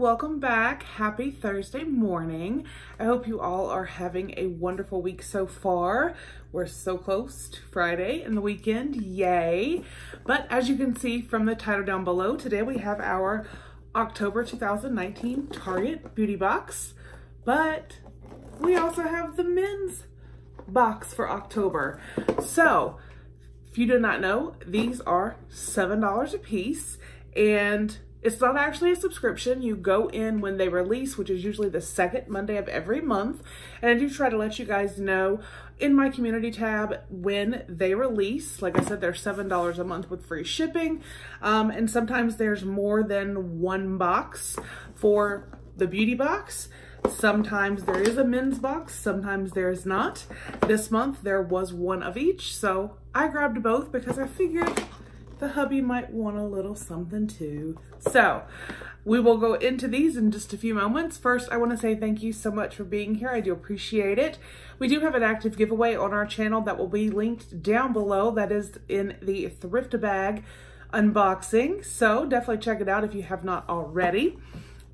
welcome back. Happy Thursday morning. I hope you all are having a wonderful week so far. We're so close to Friday and the weekend, yay. But as you can see from the title down below, today we have our October 2019 Target Beauty Box, but we also have the men's box for October. So if you did not know, these are $7 a piece, and it's not actually a subscription. You go in when they release, which is usually the second Monday of every month. And I do try to let you guys know in my community tab when they release. Like I said, they're $7 a month with free shipping. And sometimes there's more than one box for the beauty box. Sometimes there is a men's box, sometimes there is not. This month there was one of each, so I grabbed both because I figured the hubby might want a little something too. So we will go into these in just a few moments. First, I want to say thank you so much for being here. I do appreciate it. We do have an active giveaway on our channel that will be linked down below. That is in the thrift bag unboxing. So definitely check it out if you have not already.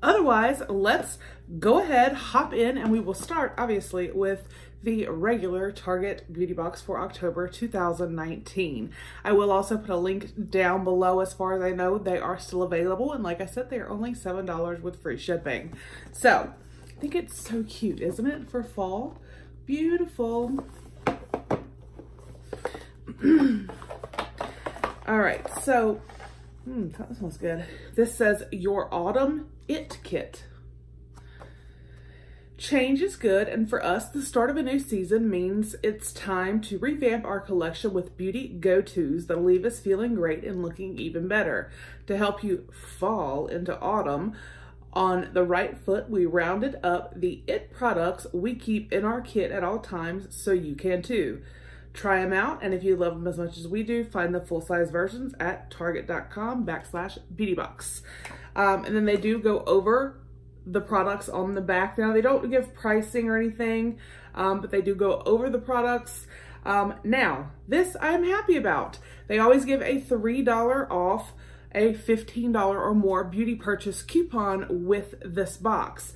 Otherwise, let's go ahead, hop in, and we will start obviously with the regular Target Beauty Box for October 2019. I will also put a link down below. As far as I know, they are still available, and like I said, they are only $7 with free shipping. So I think it's so cute, isn't it, for fall? Beautiful. All right, so that smells good. This says Your Autumn It Kit. Change is good, and for us, the start of a new season means it's time to revamp our collection with beauty go-tos that'll leave us feeling great and looking even better. To help you fall into autumn on the right foot, we rounded up the IT products we keep in our kit at all times so you can too. Try them out, and if you love them as much as we do, find the full-size versions at target.com/beautybox. And then they do go over the products on the back. Now, they don't give pricing or anything, but they do go over the products. Now, this I'm happy about. They always give a $3 off a $15 or more beauty purchase coupon with this box.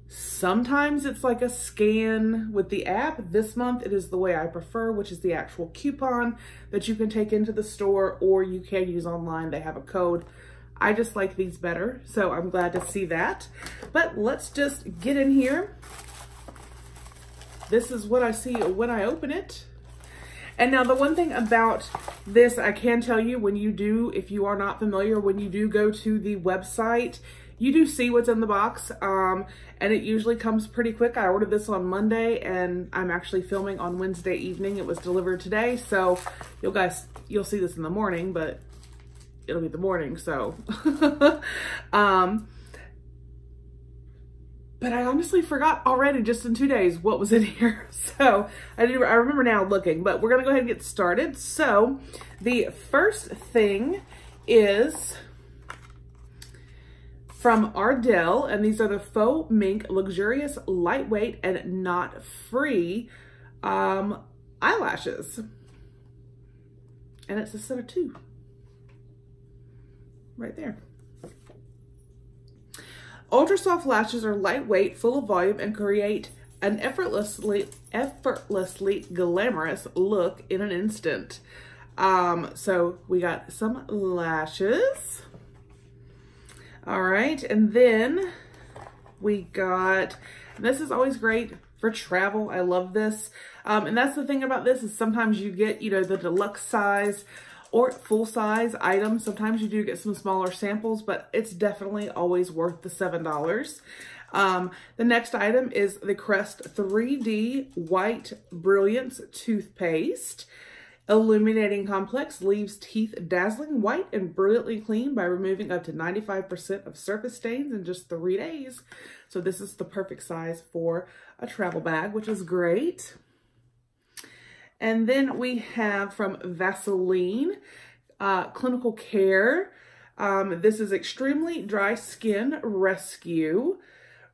Sometimes it's like a scan with the app. This month it is the way I prefer, which is the actual coupon that you can take into the store or you can use online. They have a code. I just like these better, so I'm glad to see that. But let's just get in here. This is what I see when I open it. And now the one thing about this, I can tell you, when you do, if you are not familiar, when you do go to the website, you do see what's in the box, and it usually comes pretty quick. I ordered this on Monday, and I'm actually filming on Wednesday evening. It was delivered today, so you'll see this in the morning, but it'll be the morning, so. But I honestly forgot already just in 2 days what was in here. So I remember now looking, but we're gonna go ahead and get started. So the first thing is from Ardell, and these are the faux mink luxurious lightweight and knot free eyelashes, and it's a set of 2 right there. Ultra soft lashes are lightweight, full of volume, and create an effortlessly glamorous look in an instant. So we got some lashes. All right, and then we got, and this is always great for travel. I love this. And that's the thing about this, is sometimes you get, you know, the deluxe size or full size items. Sometimes you do get some smaller samples, but it's definitely always worth the $7. The next item is the Crest 3D White Brilliance Toothpaste. Illuminating Complex leaves teeth dazzling white and brilliantly clean by removing up to 95% of surface stains in just 3 days. So this is the perfect size for a travel bag, which is great. And then we have from Vaseline, Clinical Care. This is Extremely Dry Skin Rescue.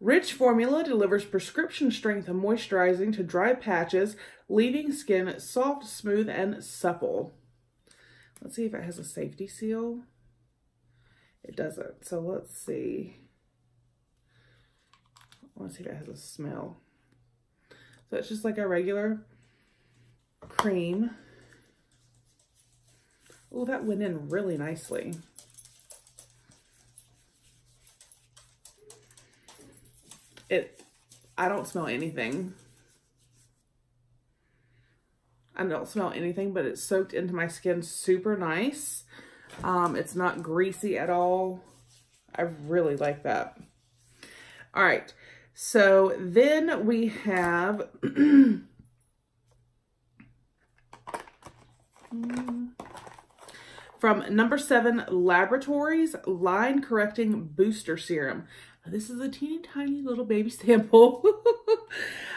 Rich formula delivers prescription strength and moisturizing to dry patches, leaving skin soft, smooth, and supple. Let's see if it has a safety seal. It doesn't, so let's see. want to see if it has a smell. So it's just like a regular cream. Oh, that went in really nicely. I don't smell anything. I don't smell anything, but it's soaked into my skin super nice. It's not greasy at all. I really like that. All right, so then we have from No. 7 Laboratories Line Correcting Booster Serum. Now, this is a teeny tiny little baby sample.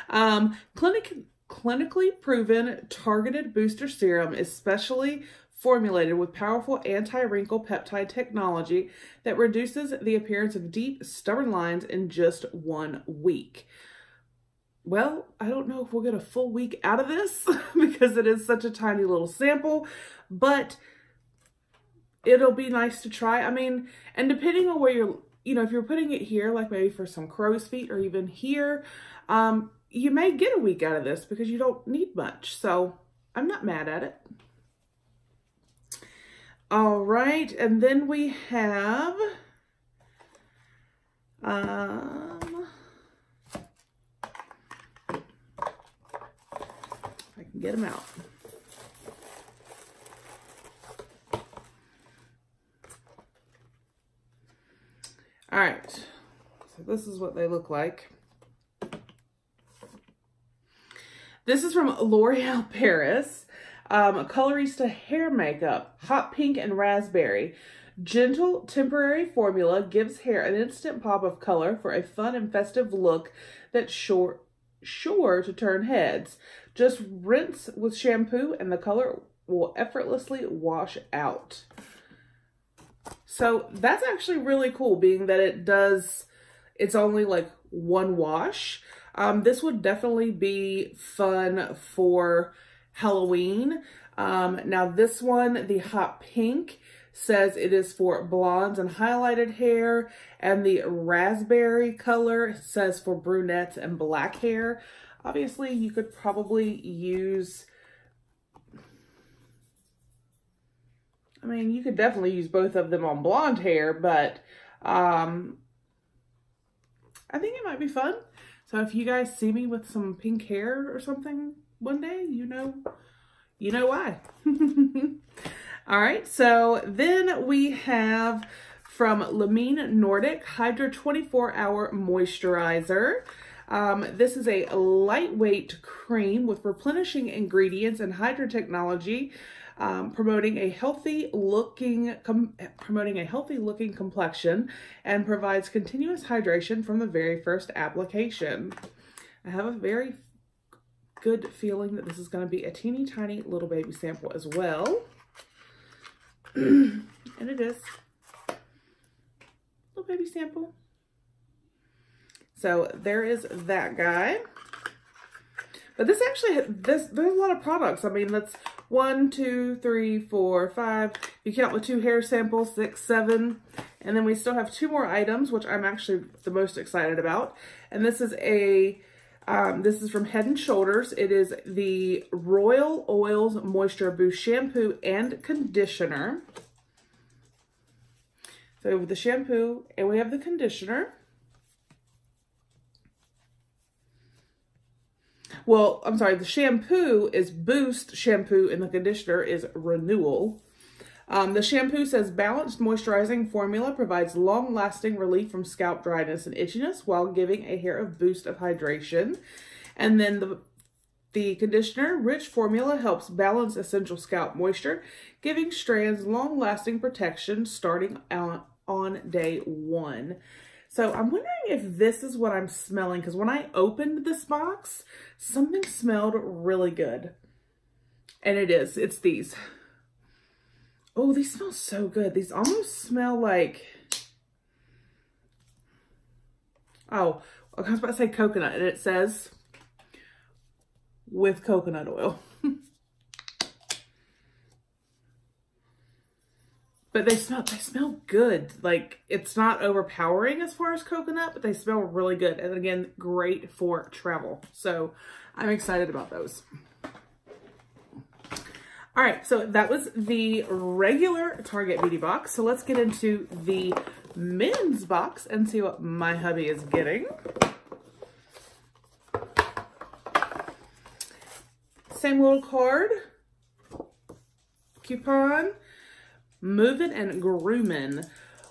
Clinically proven targeted booster serum is specially formulated with powerful anti-wrinkle peptide technology that reduces the appearance of deep, stubborn lines in just 1 week. Well, I don't know if we'll get a full week out of this because it is such a tiny little sample, but it'll be nice to try. I mean, and depending on where you're, you know, if you're putting it here, like maybe for some crow's feet or even here, you may get a week out of this because you don't need much. So I'm not mad at it. All right, and then we have I can get them out. All right, so this is what they look like. This is from L'Oreal Paris. Colorista hair makeup, hot pink and raspberry. Gentle temporary formula gives hair an instant pop of color for a fun and festive look that's sure to turn heads. Just rinse with shampoo and the color will effortlessly wash out. So that's actually really cool, being that it's only like 1 wash. This would definitely be fun for Halloween. Now this one, the hot pink, says it is for blondes and highlighted hair, and the raspberry color says for brunettes and black hair. Obviously, you could probably use, I mean, you could definitely use both of them on blonde hair, but I think it might be fun. So if you guys see me with some pink hair or something one day, you know why. All right, so then we have from Lamine Nordic Hydra 24-Hour Moisturizer. This is a lightweight cream with replenishing ingredients and Hydra technology, promoting a healthy looking complexion, and provides continuous hydration from the very first application. I have a very good feeling that this is going to be a teeny tiny little baby sample as well. And it is little baby sample. So there is that guy. But this actually, there's a lot of products. I mean, that's 1, 2, 3, 4, 5. You count the 2 hair samples, 6, 7. And then we still have 2 more items, which I'm actually the most excited about. And this is this is from Head & Shoulders. It is the Royal Oils Moisture Boost Shampoo and Conditioner. So with the shampoo, and we have the conditioner. Well, I'm sorry, the shampoo is Boost Shampoo and the conditioner is Renewal. The shampoo says balanced moisturizing formula provides long-lasting relief from scalp dryness and itchiness while giving a hair a boost of hydration. And then the conditioner, rich formula, helps balance essential scalp moisture, giving strands long-lasting protection starting on day 1. So I'm wondering if this is what I'm smelling, because when I opened this box, something smelled really good. And it's these. Oh, these smell so good. These almost smell like, oh, I was about to say coconut, and it says with coconut oil. but they smell good. Like, it's not overpowering as far as coconut, but they smell really good. And again, great for travel. So I'm excited about those. All right, so that was the regular Target beauty box. So let's get into the men's box and see what my hubby is getting. Same little card, coupon, moving and grooming.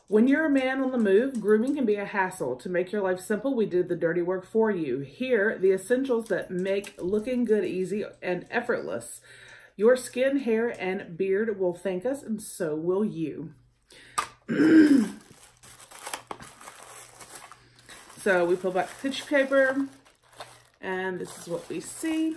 When you're a man on the move, grooming can be a hassle. To make your life simple, we did the dirty work for you. Here, the essentials that make looking good easy and effortless. Your skin, hair, and beard will thank us, and so will you. So we pull back the tissue paper, and this is what we see.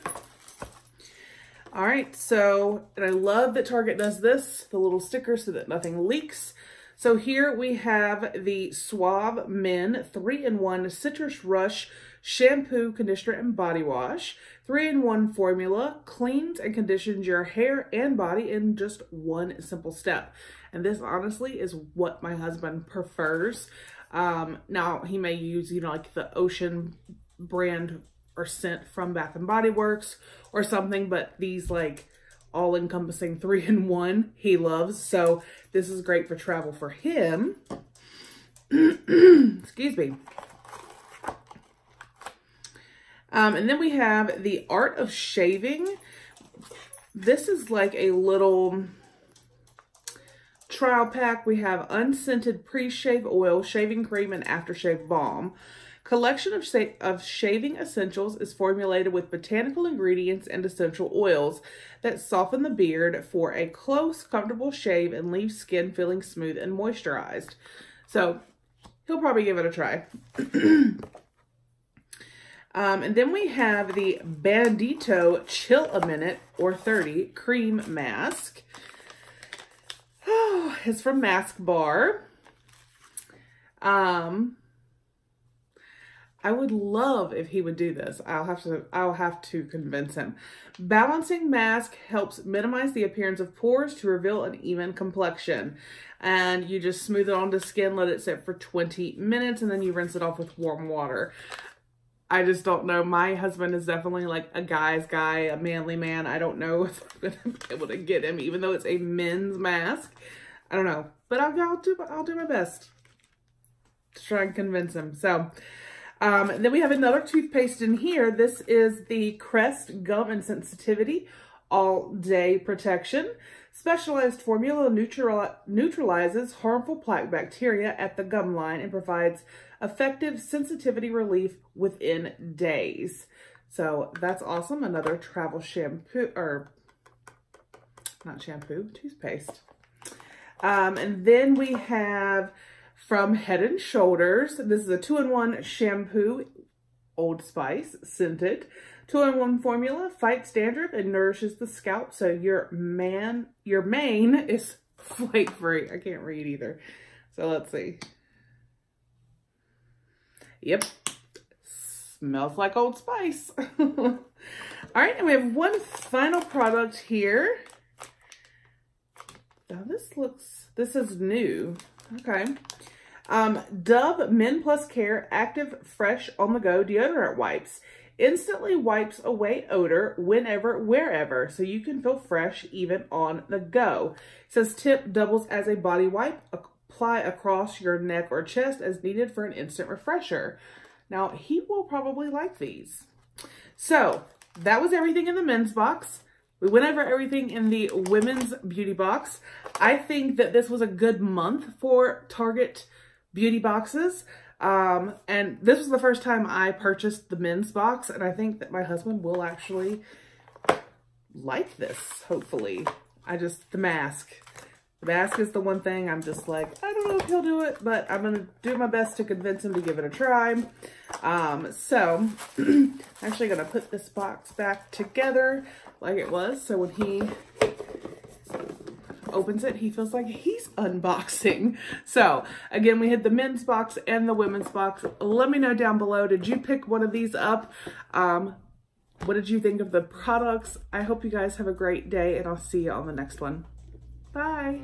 All right, so, and I love that Target does this, the little sticker so that nothing leaks. So here we have the Suave Men 3-in-1 Citrus Rush Shampoo, Conditioner, and Body Wash. 3-in-1 formula, cleans and conditions your hair and body in just one simple step. And this honestly is what my husband prefers. Now he may use, you know, like the Ocean brand or scent from Bath and Body Works or something, but these like all-encompassing 3-in-1 he loves. So this is great for travel for him. Excuse me. And then we have the Art of Shaving. This is like a little trial pack. We have unscented pre-shave oil, shaving cream, and aftershave balm. Collection of shaving essentials is formulated with botanical ingredients and essential oils that soften the beard for a close, comfortable shave and leave skin feeling smooth and moisturized. So he'll probably give it a try. And then we have the Bandito Chill a Minute or 30 Cream Mask. Oh, it's from Mask Bar. I would love if he would do this. I'll have to convince him. Balancing mask helps minimize the appearance of pores to reveal an even complexion. And you just smooth it onto skin, let it sit for 20 minutes, and then you rinse it off with warm water. I just don't know. My husband is definitely like a guy's guy, a manly man. I don't know if I'm going to be able to get him, even though it's a men's mask. I don't know. But I'll do my best to try and convince him. So, then we have another toothpaste in here. This is the Crest Gum and Sensitivity All Day Protection. Specialized formula neutralizes harmful plaque bacteria at the gum line and provides effective sensitivity relief within days. So that's awesome. Another travel shampoo, or not shampoo, toothpaste. And then we have from Head & Shoulders. This is a 2-in-1 shampoo, Old Spice, scented. 2-in-1 formula, fights dandruff and nourishes the scalp so your mane is flake-free. I can't read either. So let's see. Yep. Smells like Old Spice. All right, and we have one final product here. Now this is new. Okay. Dove Men Plus Care Active Fresh On The Go Deodorant Wipes. Instantly wipes away odor whenever, wherever, so you can feel fresh even on the go. It says tip doubles as a body wipe. Apply across your neck or chest as needed for an instant refresher. Now, he will probably like these. So, that was everything in the men's box. We went over everything in the women's beauty box. I think that this was a good month for Target beauty boxes. And this was the first time I purchased the men's box, and I think that my husband will actually like this, hopefully. The mask. The mask is the one thing I'm just like, I don't know if he'll do it, but I'm going to do my best to convince him to give it a try. So, I'm actually going to put this box back together like it was, so when he opens it, he feels like he's unboxing. So again, we had the men's box and the women's box. Let me know down below, did you pick one of these up? What did you think of the products? I hope you guys have a great day, and I'll see you on the next one. Bye.